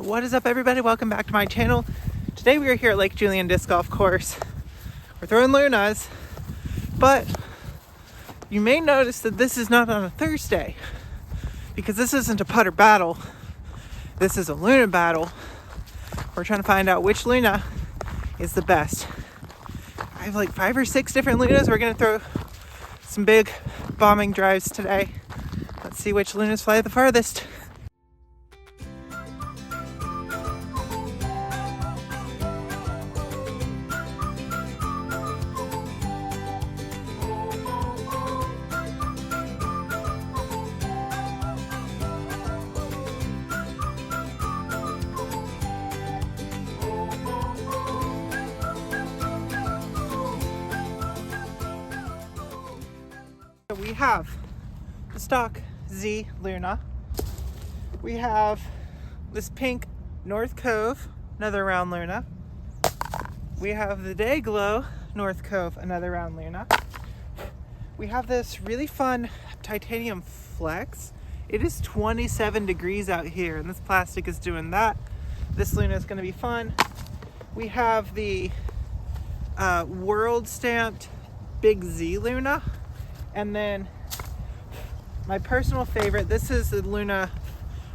What is up, everybody? Welcome back to my channel. Today we are here at Lake Julian Disc Golf Course. We're throwing lunas, but you may notice that this is not on a Thursday because this isn't a putter battle. This is a luna battle. We're trying to find out which luna is the best. I have like 5 or 6 different lunas. We're gonna throw some big bombing drives today. Let's see which lunas fly the farthest. We have the stock Z Luna. We have this pink North Cove, another round Luna. We have the Day Glow North Cove, another round Luna. We have this really fun titanium flex. It is 27 degrees out here and this plastic is doing that. This Luna is going to be fun. We have the world stamped Big Z Luna. And then my personal favorite, this is the Luna,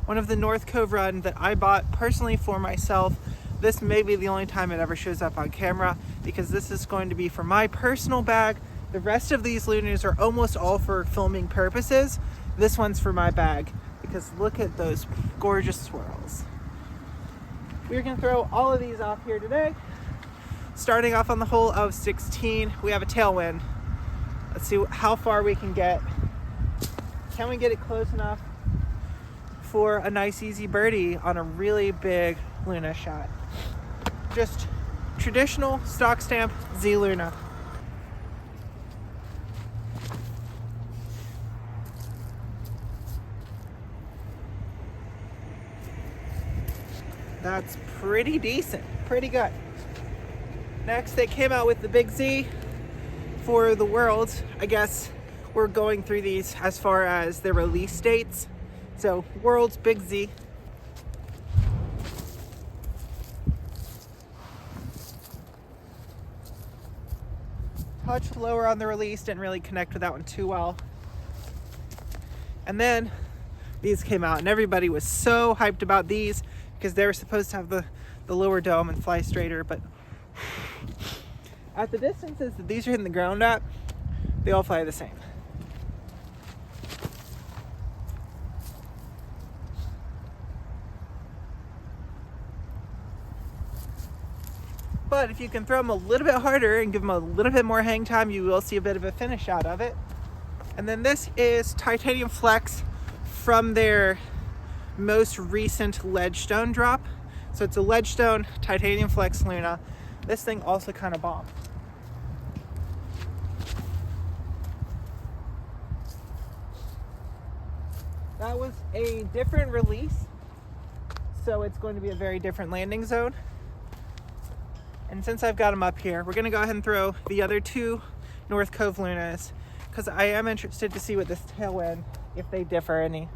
one of the North Cove run that I bought personally for myself. This may be the only time it ever shows up on camera because this is going to be for my personal bag. The rest of these Lunas are almost all for filming purposes. This one's for my bag because look at those gorgeous swirls. We're gonna throw all of these off here today. Starting off on the hole of 16, we have a tailwind. Let's see how far we can get. Can we get it close enough for a nice easy birdie on a really big Luna shot? Just traditional stock stamp Z Luna. That's pretty decent, pretty good. Next, they came out with the Big Z. For the world, I guess we're going through these as far as the release dates. So World's Big Z. Touch lower on the release, didn't really connect with that one too well. And then these came out and everybody was so hyped about these because they were supposed to have the lower dome and fly straighter, but at the distances that these are hitting the ground at, they all fly the same. But if you can throw them a little bit harder and give them a little bit more hang time, you will see a bit of a finish out of it. And then this is titanium flex from their most recent ledgestone drop. So it's a ledgestone titanium flex Luna. This thing also kind of bombed. That was a different release, so it's going to be a very different landing zone. And since I've got them up here, we're going to go ahead and throw the other 2 North Cove Lunas because I am interested to see what this tailwind, if they differ any.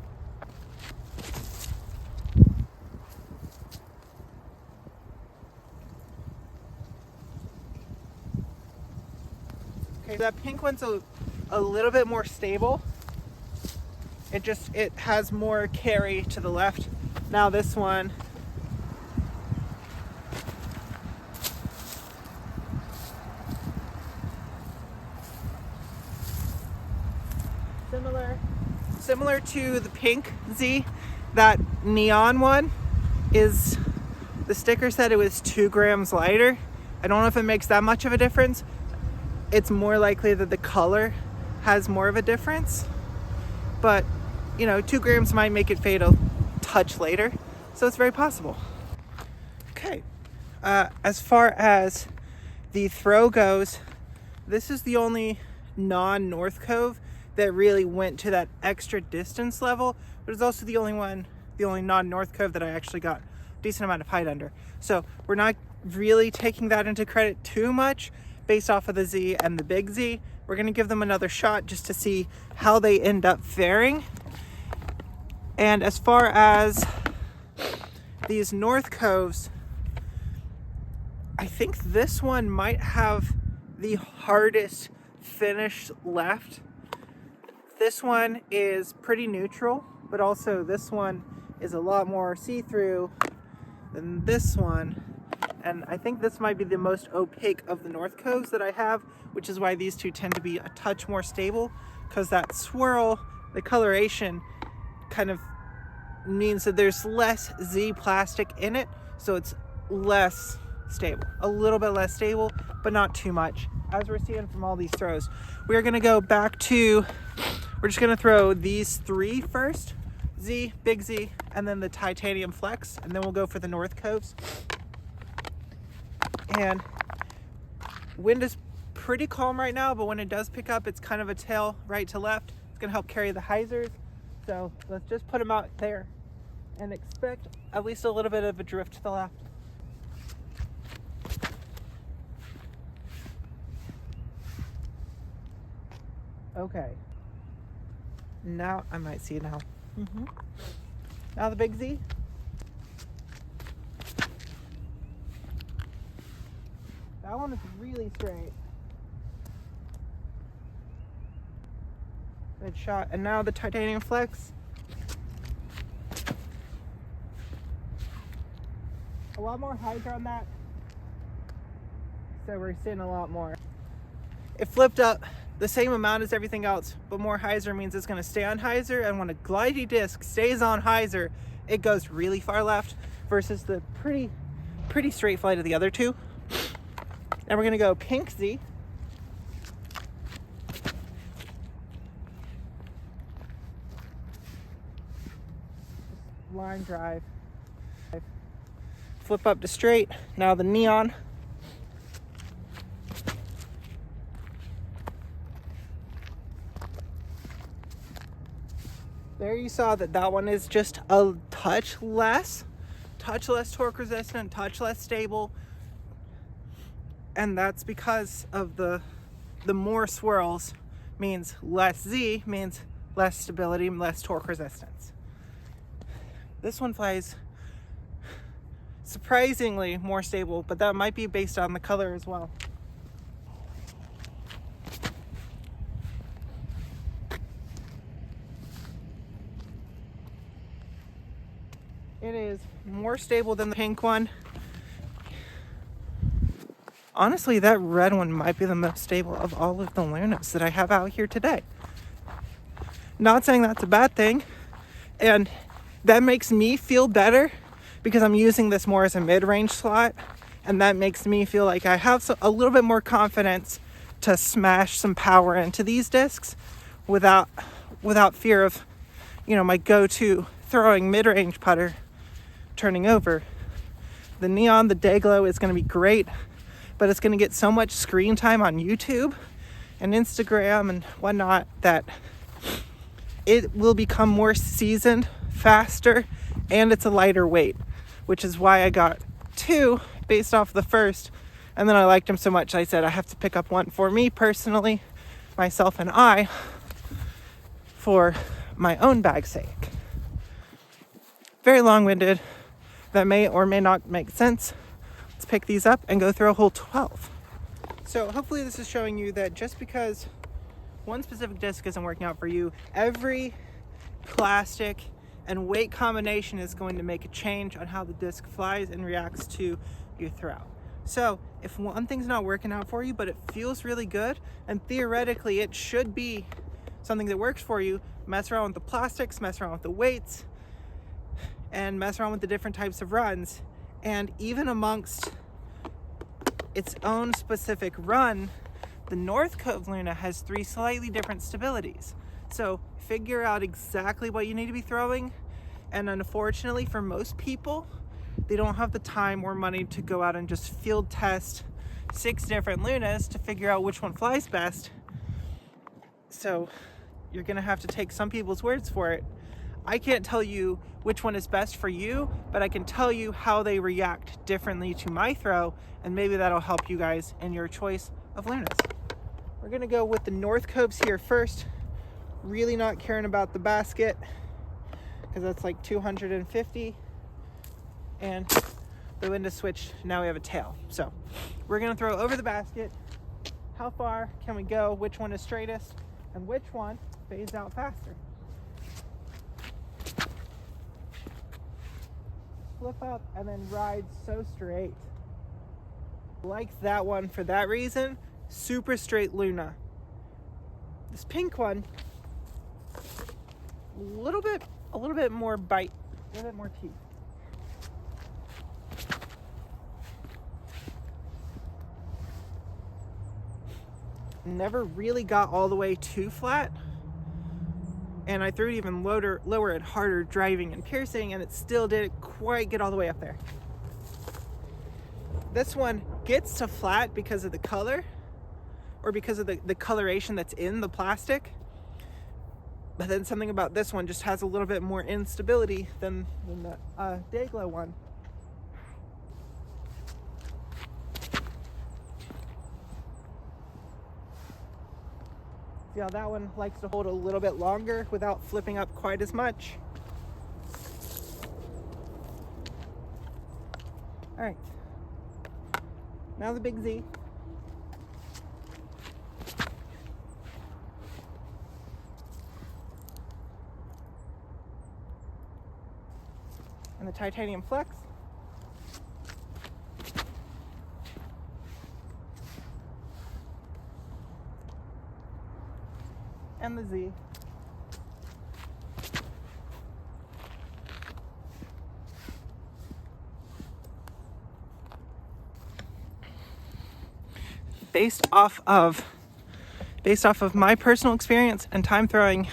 Okay, that pink one's a little bit more stable. It has more carry to the left. Now this one, similar to the pink Z, that neon one is, the sticker said it was 2 grams lighter. I don't know if it makes that much of a difference. It's more likely that the color has more of a difference, but you know, 2 grams might make it fade a touch later, so it's very possible. Okay, as far as the throw goes, this is the only non-North Cove that really went to that extra distance level, but it's also the only non-North Cove that I actually got a decent amount of height under. So we're not really taking that into credit too much based off of the Z and the Big Z. We're gonna give them another shot just to see how they end up faring. And as far as these North Coves, I think this one might have the hardest finish left. This one is pretty neutral, but also this one is a lot more see-through than this one. And I think this might be the most opaque of the North Coves that I have, which is why these two tend to be a touch more stable, because that swirl, the coloration, kind of means that there's less Z plastic in it, so it's less stable. A little bit less stable, but not too much, as we're seeing from all these throws. We're gonna go back to, we're just gonna throw these three first, Z, Big Z, and then the Titanium Flex, and then we'll go for the North Coves. And wind is pretty calm right now, but when it does pick up, it's kind of a tail right to left. It's gonna help carry the hyzers. So let's just put them out there and expect at least a little bit of a drift to the left. Okay. Now I might see it now. Now the Big Z. That one is really straight. Good shot. And now the Titanium Flex. A lot more hyzer on that. So we're seeing a lot more. It flipped up the same amount as everything else, but more hyzer means it's gonna stay on hyzer, and when a glidey disc stays on hyzer, it goes really far left versus the pretty straight flight of the other two. And we're gonna go Pink Z. Line drive. Flip up to straight. Now the Neon. There you saw that one is just a touch less torque resistant, touch less stable. And that's because of the more swirls means less Z, means less stability, less torque resistance. This one flies surprisingly more stable, but that might be based on the color as well. It is more stable than the pink one. Honestly, that red one might be the most stable of all of the Lunas that I have out here today. Not saying that's a bad thing, and that makes me feel better because I'm using this more as a mid-range slot, and that makes me feel like I have a little bit more confidence to smash some power into these discs without fear of, my go-to throwing mid-range putter turning over. The Neon, the Dayglow is going to be great, but it's going to get so much screen time on YouTube and Instagram and whatnot that it will become more seasoned faster, and it's a lighter weight, which is why I got two based off the first, and then I liked them so much I said I have to pick up one for me personally, myself and I, for my own bag's sake. Very long-winded. That may or may not make sense. Let's pick these up and go through a hole 12. So hopefully this is showing you that just because one specific disc isn't working out for you, every plastic and weight combination is going to make a change on how the disc flies and reacts to your throw. So if one thing's not working out for you, but it feels really good, and theoretically it should be something that works for you, mess around with the plastics, mess around with the weights, and mess around with the different types of runs. And even amongst its own specific run, the North Cove Luna has 3 slightly different stabilities. So figure out exactly what you need to be throwing. And unfortunately for most people, they don't have the time or money to go out and just field test 6 different Lunas to figure out which one flies best. So you're gonna have to take some people's words for it. I can't tell you which one is best for you, but I can tell you how they react differently to my throw, and maybe that'll help you guys in your choice of Lunas. We're gonna go with the North Coves here first. Really not caring about the basket, because that's like 250. and the wind is switched. Now we have a tail. So we're gonna throw over the basket. How far can we go? Which one is straightest? And which one fades out faster? Flip up and then ride so straight. Like that one for that reason. Super straight Luna. This pink one, a little bit more bite, a little bit more teeth. Never really got all the way too flat, and I threw it even lower and harder driving and piercing, and it still didn't quite get all the way up there. This one gets to flat because of the color, or because of the coloration that's in the plastic. But then something about this one just has a little bit more instability than the Dayglow one. See how that one likes to hold a little bit longer without flipping up quite as much. All right, now the Big Z. And the Titanium Flex. And the Z. Based off of my personal experience and time throwing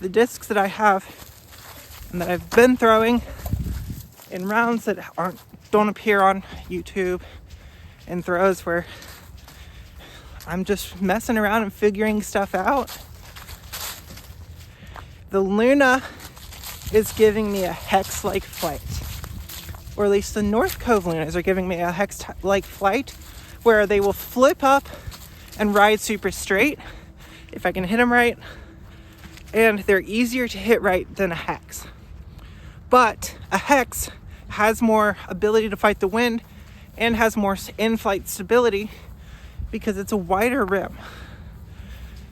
the discs that I have and that I've been throwing in rounds that don't appear on YouTube, and throws where I'm just messing around and figuring stuff out, the Luna is giving me a hex-like flight. Or at least the North Cove Lunas are giving me a hex-like flight where they will flip up and ride super straight if I can hit them right, and they're easier to hit right than a hex. But a hex has more ability to fight the wind and has more in-flight stability because it's a wider rim.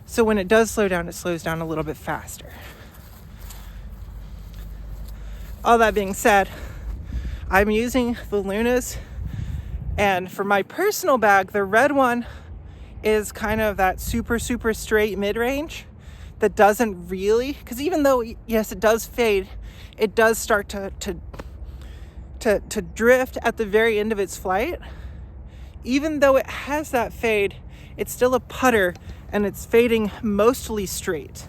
So when it does slow down, it slows down a little bit faster. All that being said, I'm using the Lunas, and for my personal bag, the red one is kind of that super straight mid-range that doesn't really, because even though, yes, it does fade, it does start to drift at the very end of its flight. Even though it has that fade, it's still a putter, and it's fading mostly straight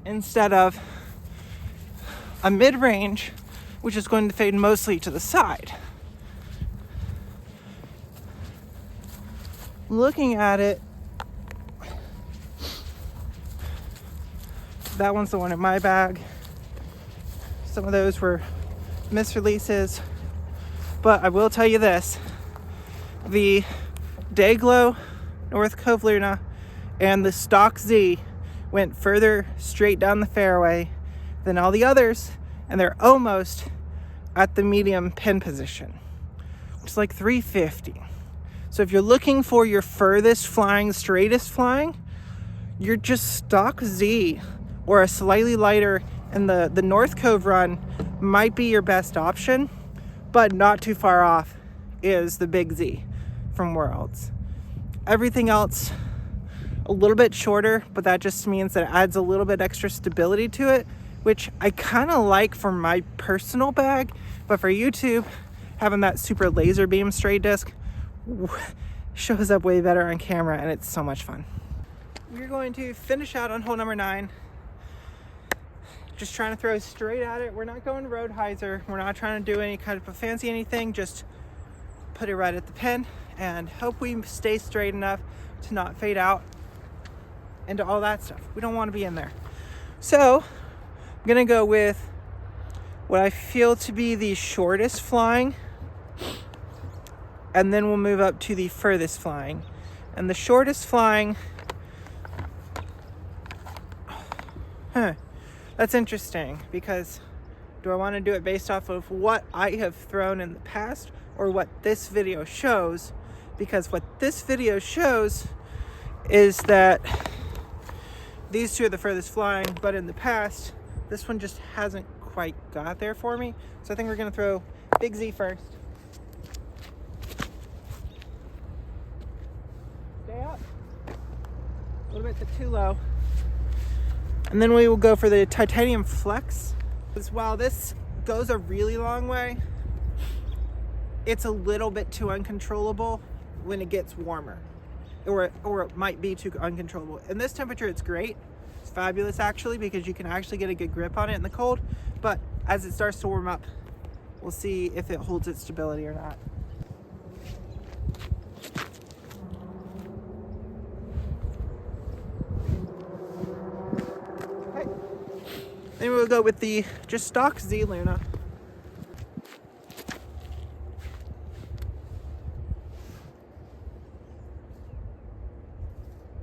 instead of a mid-range, which is going to fade mostly to the side. Looking at it, that one's the one in my bag. Some of those were misreleases, but I will tell you this: the Dayglow North Cove Luna and the stock Z went further straight down the fairway than all the others, and they're almost at the medium pin position, which is like 350. So if you're looking for your furthest flying, straightest flying, you're just stock Z or a slightly lighter, and the North Cove run might be your best option, but not too far off is the Big Z from Worlds. Everything else a little bit shorter, but that just means that it adds a little bit extra stability to it, which I kind of like for my personal bag, but for YouTube, having that super laser beam straight disc shows up way better on camera, and it's so much fun. We're going to finish out on hole number 9. Just trying to throw straight at it. We're not going road hyzer. We're not trying to do any kind of a fancy anything. Just put it right at the pin and hope we stay straight enough to not fade out into all that stuff. We don't want to be in there. So I'm gonna go with what I feel to be the shortest flying, and then we'll move up to the furthest flying. And the shortest flying, that's interesting because Do I want to do it based off of what I have thrown in the past or what this video shows? Because what this video shows is that these two are the furthest flying, but in the past, this one just hasn't quite got there for me. So I think we're gonna throw Big Z first. Stay up. A little bit too low. And then we will go for the titanium flex. Because while this goes a really long way, it's a little bit too uncontrollable when it gets warmer. Or it might be too uncontrollable. In this temperature, it's great. It's fabulous actually, because you can actually get a good grip on it in the cold. But as it starts to warm up, we'll see if it holds its stability or not. Okay. Then we'll go with the just stock Z Luna.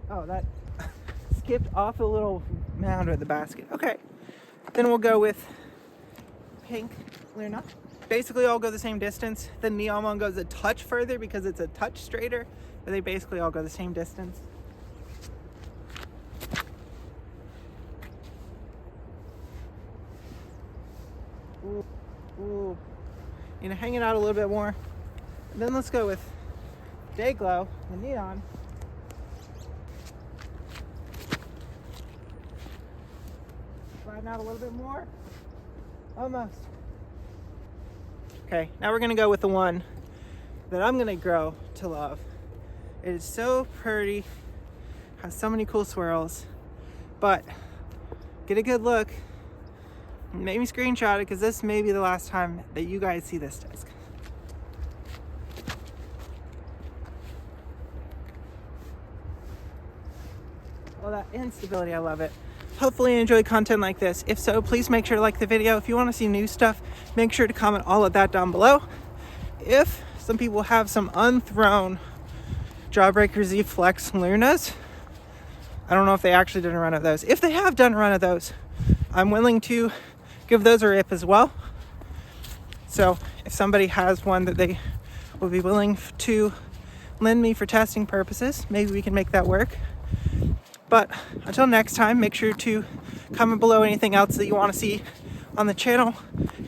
Oh, that skipped off a little mound of the basket. Okay. Then we'll go with pink Luna. Basically all go the same distance. The neon one goes a touch further because it's a touch straighter, but they basically all go the same distance. Ooh, ooh. You know, hang it out a little bit more. And then let's go with Day Glow, the neon. Sliding out a little bit more. Almost. Okay, now we're gonna go with the one that I'm gonna grow to love. It is so pretty, has so many cool swirls, but get a good look. Maybe screenshot it, because this may be the last time that you guys see this disc. Oh, that instability, I love it. Hopefully you enjoy content like this. If so, please make sure to like the video. If you want to see new stuff, make sure to comment all of that down below. If some people have some unthrown Jawbreaker Z Flex Lunas, I don't know if they actually did a run of those. If they have done a run of those, I'm willing to give those a rip as well. So if somebody has one that they will be willing to lend me for testing purposes, maybe we can make that work. But until next time, make sure to comment below anything else that you want to see on the channel.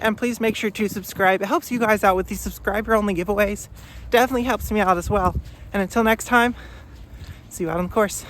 And please make sure to subscribe. It helps you guys out with these subscriber-only giveaways. Definitely helps me out as well. And until next time, see you out on the course.